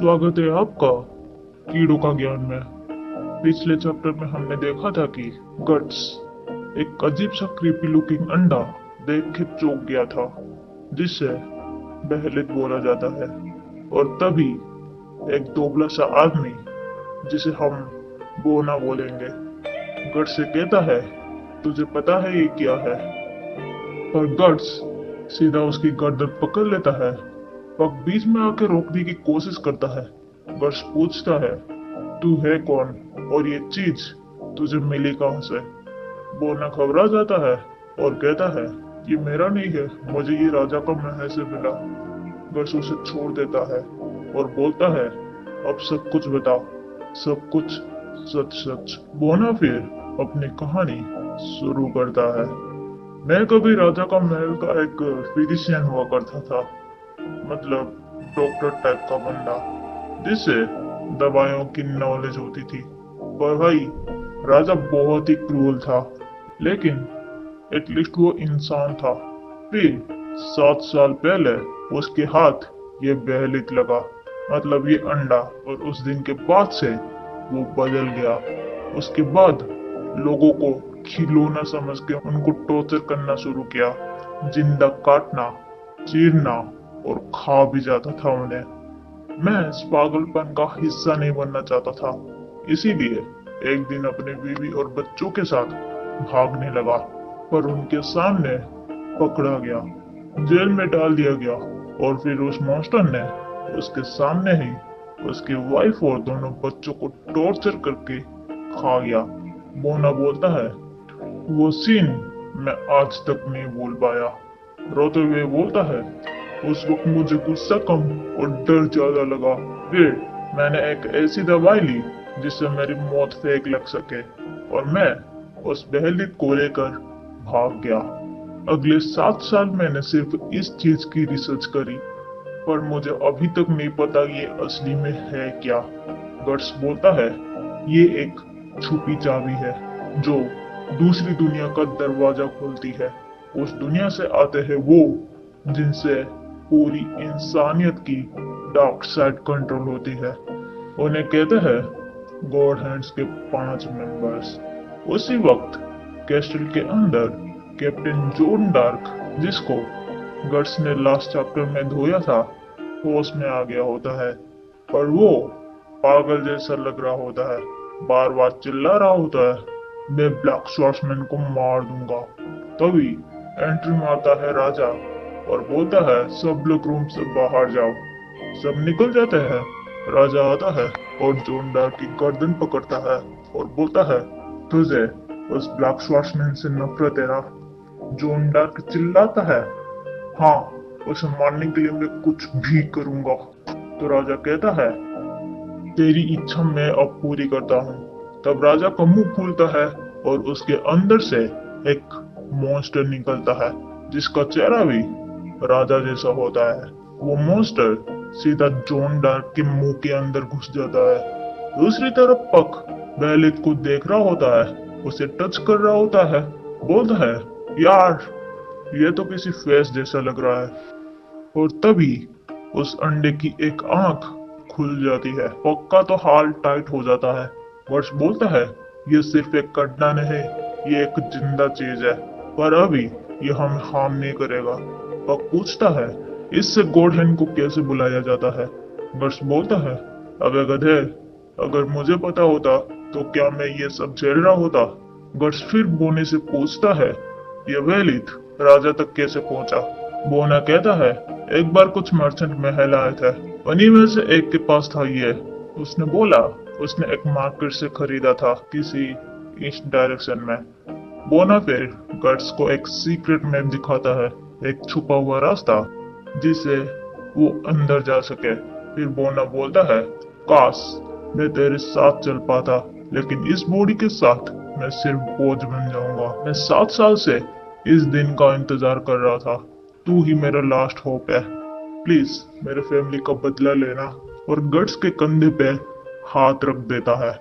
स्वागत है आपका कीड़ों का ज्ञान में। पिछले चैप्टर में हमने देखा था कि गट्स एक अजीब सा क्रीपी लुकिंग अंडा देख के चौंक गया था, जिसे बहलित बोला जाता है। और तभी एक दोगला सा आदमी, जिसे हम बोना बोलेंगे, गट्स से कहता है, तुझे पता है ये क्या है? पर गट्स सीधा उसकी गर्दन पकड़ लेता है। पग बीच में आके रोकने की कोशिश करता है। गट्स पूछता है, तू है कौन और ये चीज तुझे मिली कहां से? बोना घबरा जाता है और कहता है, ये मेरा नहीं है, मुझे ये राजा का महल से मिला। गट्स उसे छोड़ देता है और बोलता है, अब सब कुछ बता, सब कुछ सच सच। बोना फिर अपनी कहानी शुरू करता है। मैं कभी राजा का महल का एक फिजिशियन हुआ करता था, मतलब डॉक्टर टाइप का बंदा, जिसे दवाइयों की नॉलेज होती थी। पर भाई, राजा बहुत ही क्रूर था, लेकिन एटलीस्ट वो इंसान था। फिर 7 साल पहले उसके हाथ ये बहलित लगा, मतलब ये अंडा, और उस दिन के बाद से वो बदल गया। उसके बाद लोगों को खिलौना समझ के उनको टॉर्चर करना शुरू किया, जिंदा काटना, चीरना और खा भी जाता था उन्हें। मैं इस पागलपन का हिस्सा नहीं बनना चाहता था, इसीलिए एक दिन अपनी बीवी और बच्चों के साथ भागने लगा, पर उनके सामने पकड़ा गया, जेल में डाल दिया गया। और फिर उस मॉन्स्टर ने उसके सामने ही उसकी वाइफ और दोनों बच्चों को टॉर्चर करके खा गया। बोना बोलता है, वो सीन मैं आज तक नहीं भूल पाया। रोते हुए बोलता है, उस वक्त मुझे गुस्सा कम और डर ज्यादा लगा। फिर मैंने एक ऐसी दवाई ली जिससे मेरी मौत फेंक लग सके, और मैं उस बहलित को लेकर भाग गया। अगले 7 साल मैंने सिर्फ इस चीज की रिसर्च करी, पर मुझे अभी तक नहीं पता ये असली में है क्या। गट्स बोलता है, ये एक छुपी चाबी है जो दूसरी दुनिया का दरवाजा खोलती है। उस दुनिया से आते हैं वो जिनसे पूरी इंसानियत की डार्क साइड कंट्रोल होती है। उन्हें कहते हैं गॉड हैंड्स के 5 मेंबर्स। उसी वक्त कैस्टल के अंदर कैप्टन जॉन डार्क, जिसको गट्स ने लास्ट चैप्टर में धोया था, होश में आ गया होता है। पर वो पागल जैसा लग रहा होता है, बार बार चिल्ला रहा होता है, मैं ब्लैक स्वॉर्ड्समैन को मार दूंगा। तभी एंट्री मारता है राजा और बोलता है, सब लोग रूम से बाहर जाओ। सब निकल जाते हैं। राजा आता है और जॉन डार्क की गर्दन पकड़ता है और बोलता है, तुझे उस ब्लैक स्वॉर्ड्समैन से नफरत है ना? जॉन डार्क चिल्लाता है, हाँ, उसे मारने के लिए मैं कुछ भी करूंगा। तो राजा कहता है, तेरी इच्छा मैं अब पूरी करता हूँ। तब राजा का मुंह खुलता है और उसके अंदर से एक मॉन्स्टर निकलता है, जिसका चेहरा भी राजा जैसा होता है। वो मॉन्स्टर सीधा जॉन डार्क के मुंह के अंदर घुस जाता है। दूसरी तरफ पक बेलित को देख रहा होता है, उसे टच कर रहा होता है, बोलता है, यार, ये तो किसी फेस जैसा लग रहा है। और तभी उस अंडे की एक आंख खुल जाती है। पक्का तो हाल टाइट हो जाता है। वर्ष बोलता है, ये सिर्फ एक घटना नहीं, ये एक जिंदा चीज है, पर अभी ये हमें हार्म नहीं करेगा। पक पूछता है, इससे गॉडहैंड को कैसे बुलाया जाता है? वर्ष बोलता है, अबे गधे, अगर मुझे पता होता तो क्या मैं ये सब झेल रहा होता? गर्स फिर बोने से पूछता है, ये वेलित राजा तक कैसे पहुंचा? बोना कहता है, एक बार कुछ मर्चेंट महल आए थे, उन्हीं में से एक के पास था ये। उसने बोला उसने एक मार्केट से खरीदा था किसी ईस्ट डायरेक्शन में। बोना फिर गर्ट्स को एक सीक्रेट मैप दिखाता है, एक छुपा हुआ रास्ता जिसे वो अंदर जा सके। फिर बोना बोलता है, काश मैं तेरे साथ चल पाता, लेकिन इस बॉडी के साथ मैं सिर्फ बोझ बन जाऊंगा। मैं 7 साल से इस दिन का इंतजार कर रहा था, तू ही मेरा लास्ट होप है। प्लीज मेरे फैमिली का बदला लेना। और गट्स के कंधे पे हाथ रख देता है।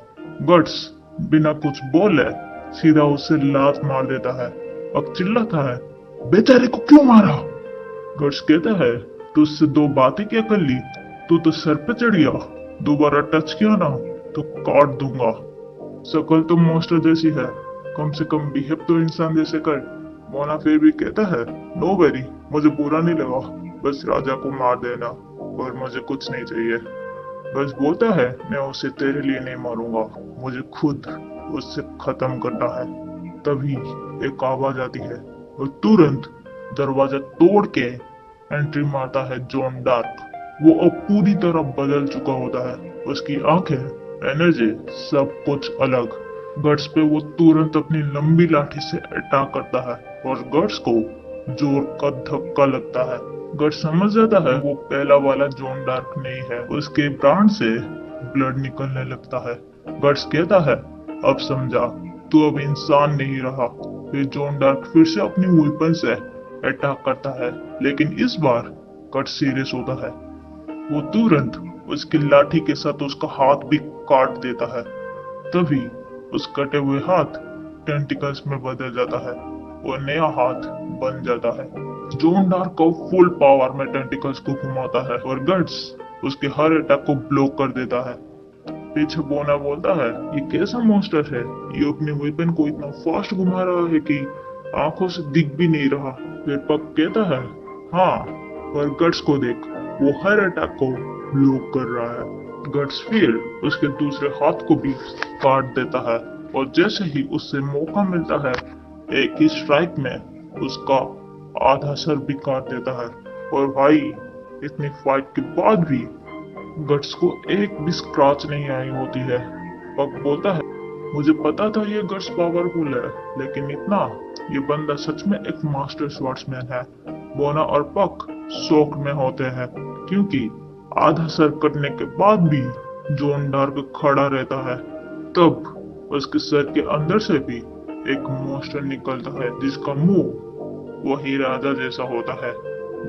गट्स बिना कुछ बोले सीधा उसे लात मार देता है। अब चिल्लाता है, बेचारे को क्यों मारा? गट्स कहता है, तुझसे 2 बातें क्या कर ली? तू तो सर पे चढ़ गया, दोबारा टच किया ना तो काट दूंगा। शक्ल तो मॉन्स्टर जैसी है, कम से कम बिहेव तो इंसान जैसे कर। मोना फिर भी कहता है, नो वेरी, मुझे बुरा नहीं लगा, बस राजा को मार देना और मुझे कुछ नहीं चाहिए। बस बोलता है, मैं उसे तेरे लिए नहीं मारूंगा, मुझे खुद उससे खत्म करना है। तभी एक आवाज आती है और तुरंत दरवाजा तोड़ के एंट्री मारता है जॉन डार्क। वो अब पूरी तरह बदल चुका होता है, उसकी आंखें, एनर्जी, सब कुछ अलग। गट्स पे वो तुरंत अपनी लंबी लाठी से अटैक करता है और गट्स को जोर का धक्का लगता है। गट्स समझ जाता है वो पहला वाला जॉन डार्क नहीं है, उसके प्राण से ब्लड निकलने लगता है। गट्स कहता है, अब समझा, तू अब इंसान नहीं रहा। फिर जॉन डार्क फिर से अपनी वेपन से अटैक करता है, लेकिन इस बार गट्स सीरियस होता है। वो तुरंत उसकी लाठी के साथ उसका हाथ भी काट देता है। तभी उस कटे हुए हाथ टेंटिकल्स में बदल जाता है और नया हाथ बन जाता है। जॉन डार्क को फुल पावर में टेंटिकल्स को घुमाता है और गट्स उसके हर अटैक को ब्लॉक कर देता है। पीछे बोना बोलता है, ये कैसा मॉन्स्टर है, ये अपने वेपन को इतना फास्ट घुमा रहा है कि आंखों से दिख भी नहीं रहा। फिर पक कहता है, हाँ, पर गट्स को देख, वो हर अटैक को ब्लॉक कर रहा है। गट्स फिर उसके दूसरे हाथ को भी काट देता है और जैसे ही उससे मौका मिलता है, एक ही स्ट्राइक में उसका आधा सर भी काट देता है। और भाई, इतनी फाइट के बाद भी गट्स को एक भी स्क्रैच नहीं आई होती है। पक बोलता है, मुझे पता था ये गट्स पावरफुल है, लेकिन इतना, ये बंदा सच में एक मास्टर स्वॉर्ड्समैन है। बोना और पक शॉक में होते हैं, क्योंकि आधा सर कटने के बाद भी जॉन डार्क खड़ा रहता है। तब उसके सर के अंदर से भी एक मॉन्स्टर निकलता है, जिसका मुंह वही राजा जैसा होता है,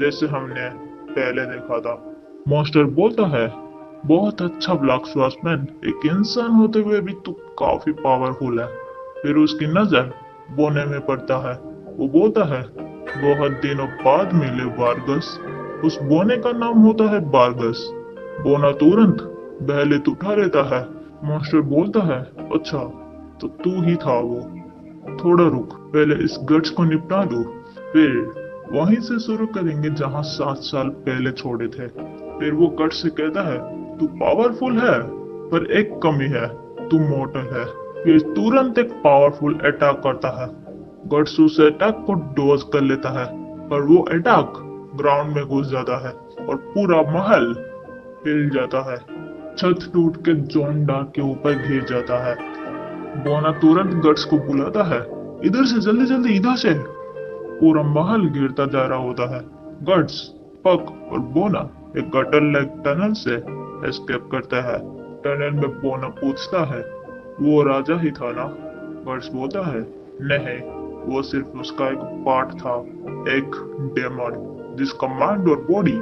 जैसे हमने पहले देखा था। मॉन्स्टर बोलता है, बहुत अच्छा ब्लैक स्वॉर्ड्समैन, एक इंसान होते हुए भी तू काफी पावरफुल है। फिर उसकी नजर बोने में पड़ता है। वो बोलता है, बहुत दिनों बाद मिले बारगस। उस बोने का नाम होता है बारगस। बोना तुरंत बहलित उठा लेता है। मॉन्स्टर बोलता है, अच्छा, तो तू ही था वो। थोड़ा रुक, पहले इस गट्स को निपटा लूं, फिर वहीं से शुरू करेंगे जहां 7 साल पहले छोड़े थे। फिर वो गट्स से कहता है, तू पावरफुल है, पर एक कमी है, तू मोर्टल है। फिर तुरंत एक पावरफुल अटैक करता है। गट्स उस अटैक को डॉज कर लेता है, पर वो अटैक ग्राउंड में घुस जाता है और पूरा महल हिल जाता है। छत टूट के जॉन डार्क के ऊपर गिर जाता है। बोना तुरंत गट्स को बुलाता है, इधर से, जल्दी जल्दी इधर से। पूरा महल गिरता जा रहा होता है। गट्स, पक और बोना एक गटर लाइक टनल से एस्केप करते हैं। टनल में बोना पूछता है, वो राजा ही था ना? गट्स बोलता है, नहीं, वो सिर्फ उसका एक पार्ट था, एक डेमन जिसका माइंड और बॉडी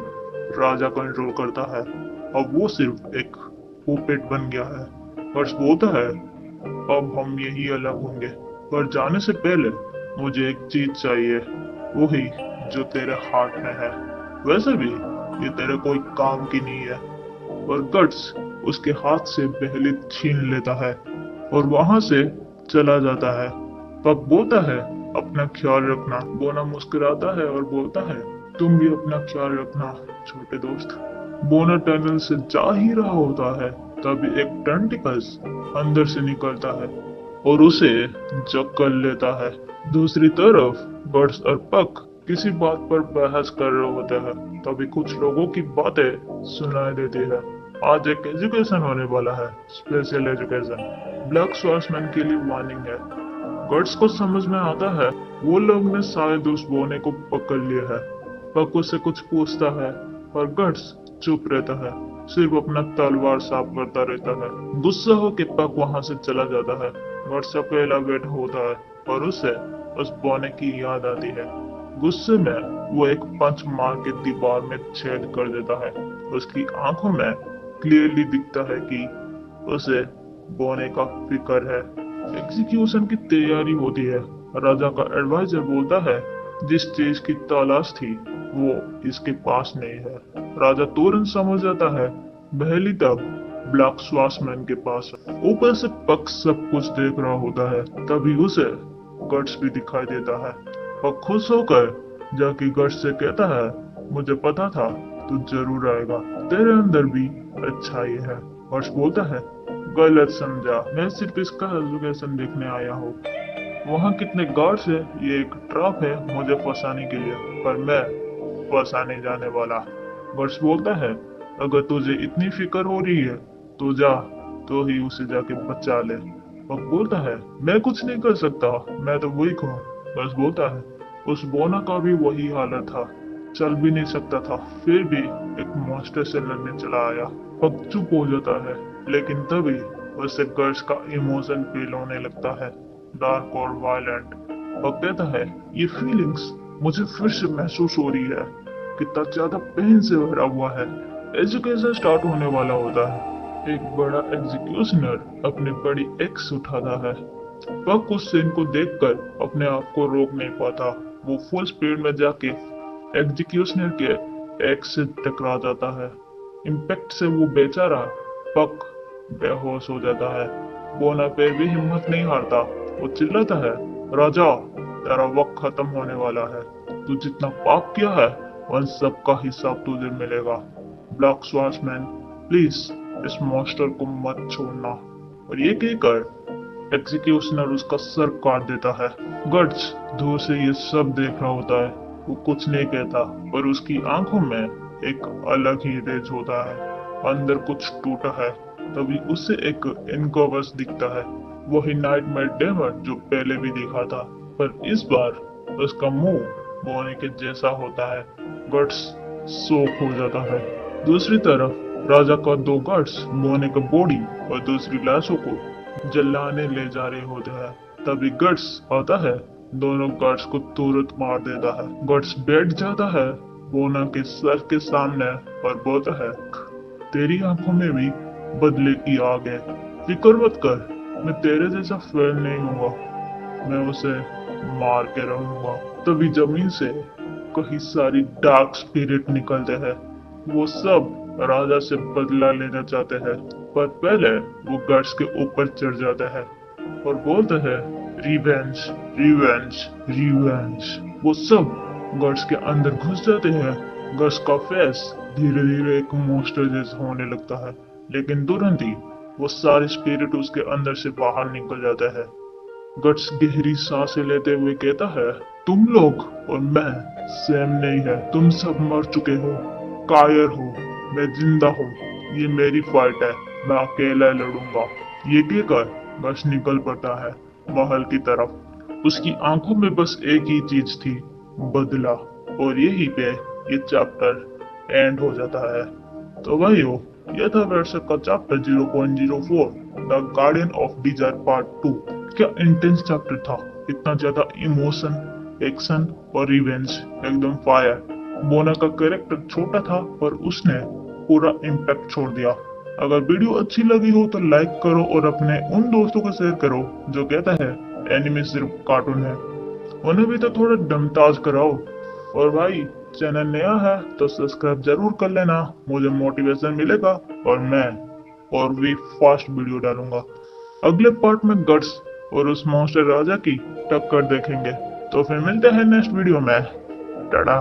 राजा कंट्रोल करता है। अब वो सिर्फ एक पुपेट बन गया है। गट्स बोलता है, अब हम यही अलग होंगे, पर जाने से पहले मुझे एक चीज चाहिए, वही जो तेरे हाथ में है। वैसे भी ये तेरे कोई काम की नहीं है। और गट्स उसके हाथ से पहले छीन लेता है और वहां से चला जाता है। पक बोलता है, अपना ख्याल रखना। बोना मुस्कुराता है और बोलता है, तुम भी अपना ख्याल रखना छोटे दोस्त। बोना टनल से जा ही रहा होता है, तभी एक टेंटिकल्स अंदर से निकलता है और उसे जकड़ कर लेता है। दूसरी तरफ गट्स और पक किसी बात पर बहस कर रहे होते हैं, तभी कुछ लोगों की बातें सुनाई देती है। आज एक एजुकेशन होने वाला है, स्पेशल एजुकेशन। ब्लैक स्वॉर्ड्समैन के लिए वार्निंग है। गट्स को समझ में आता है वो लोग ने शायद उस बोने को पकड़ लिया है। पक उससे कुछ पूछता है, पर गट्स चुप रहता है, सिर्फ अपना तलवार साफ करता रहता है। गुस्सा होकर पक वहां से चला जाता है। गट्स अकेला बैठा होता है और उसे उस बोने की याद आती है। गुस्से में वो एक पंच मार के दीवार में छेद कर देता है। उसकी आंखों में क्लियरली दिखता है कि उसे बोने का फिक्र है। एग्जीक्यूशन की तैयारी होती है। राजा का एडवाइजर बोलता है, जिस चीज की तलाश थी वो इसके पास नहीं है। राजा तुरंत समझ जाता है बहेली तब ब्लैक स्वासमैन के पास है। ऊपर से पक सब कुछ देख रहा होता है, तभी उसे गट्स भी दिखाई देता है। पक खुश होकर जाके गट्स से कहता है, मुझे पता था तू जरूर आएगा, तेरे अंदर भी अच्छाई है। गट्स बोलता है, गलत समझा, मैं सिर्फ इसका लोकेशन देखने आया हूँ। वहाँ कितने गार्ड्स है, ये एक ट्रैप है मुझे फंसाने के लिए, पर मैं फंसा नहीं जाने वाला। गट्स बोलता है, अगर तुझे इतनी फिक्र हो रही है तो जा, तो ही उसे जाके बचा ले। पक बोलता है, मैं कुछ नहीं कर सकता, मैं तो वीक हूँ। गट्स बोलता है, उस बोना का भी वही हालत था, चल भी नहीं सकता था, फिर भी एक मॉन्स्टर से लड़ने चला आया। पक चुप हो जाता है, लेकिन तभी उसे गट्स का इमोशन फील होने लगता है, डार्क और वायलेंट। पक कहता है, ये फीलिंग्स मुझे फिर से महसूस हो रही है, कितना ज्यादा पेन से भरा हुआ है। एजुकेशन स्टार्ट होने वाला होता है, एक बड़ा एग्जीक्यूशनर अपनी बड़ी एक्स उठाता है। पक उस सीन को देखकर अपने आप को रोक नहीं पाता, वो फुल स्पीड में जाके एग्जीक्यूशनर के एक्स से टकरा जाता है। इम्पैक्ट से वो बेचारा पक बेहोश हो जाता है। बोना फिर भी हिम्मत नहीं हारता, वो चिल्लाता है, राजा तेरा वक्त खत्म होने वाला है, तू जितना पाप किया है उन सब का हिसाब तुझे मिलेगा। ब्लैक स्वार्ड्समैन प्लीज इस मॉन्स्टर को मत छोड़ना। और ये कहकर एग्जीक्यूशनर उसका सर काट देता है। गट्स दूर से ये सब देख रहा होता है, वो कुछ नहीं कहता, पर उसकी आंखों में एक अलग ही रेज होता है, अंदर कुछ टूटा है। तभी उसे एक इनकवर्स दिखता है, वही नाइटमेयर डेमन जो पहले भी देखा था, पर इस बार उसका मुंह बोने के जैसा होता है। गट्स शॉक हो जाता है। दूसरी तरफ राजा का दो गार्ड्स बोने का बॉडी और दूसरी लाशों को जलाने ले जा रहे होते हैं। तभी गट्स आता है, दोनों गार्ड्स को तुरंत मार देता है। गट्स बैठ जाता है बोना के सर के सामने और बोलता है, तेरी आंखों में भी बदले की आग है, फिक्र मत कर, मैं तेरे जैसा फेल नहीं हुआ, मैं उसे मार के रहूंगा। तभी जमीन से कई सारी डार्क स्पिरिट निकलते हैं, वो सब राजा से बदला लेना चाहते हैं, पर पहले वो गार्ड्स के ऊपर चढ़ जाते हैं और बोलते हैं, रिवेंज रिवेंज रिवेंज। वो सब गार्ड्स के अंदर घुस जाते हैं। गार्ड्स का फेस धीरे धीरे एक मॉन्स्टर जैसा होने लगता है, लेकिन तुरंत ही वो सारे स्पिरिट उसके अंदर से बाहर निकल जाते हैं। गट्स गहरी सांसें लेते हुए कहता है, तुम लोग और मैं सेम नहीं है, तुम सब मर चुके हो, कायर हो, मैं जिंदा हूँ, ये मेरी फाइट है, मैं अकेला लड़ूंगा। ये कहकर गट्स निकल पड़ता है महल की तरफ। उसकी आंखों में बस एक ही चीज थी, बदला। और यही पे ये चैप्टर एंड हो जाता है। तो भाइयों, यह था वर्षक का chapter 0.04 the guardian of desire part 2। क्या इंटेंस चैप्टर था, इतना ज्यादा इमोशन, एक्शन और रिवेंज, एकदम फायर। बोना का कैरेक्टर छोटा था पर उसने पूरा इम्पैक्ट छोड़ दिया। अगर वीडियो अच्छी लगी हो तो लाइक करो और अपने उन दोस्तों को शेयर करो जो कहता है एनिमे सिर्फ कार्टून है, उन्हें भी तो थोड़ा दमताज कराओ। और भाई, चैनल नया है तो सब्सक्राइब जरूर कर लेना, मुझे मोटिवेशन मिलेगा और मैं और भी फास्ट वीडियो डालूंगा। अगले पार्ट में गट्स और उस मॉन्स्टर राजा की टक्कर देखेंगे। तो फिर मिलते हैं नेक्स्ट वीडियो में। टाटा।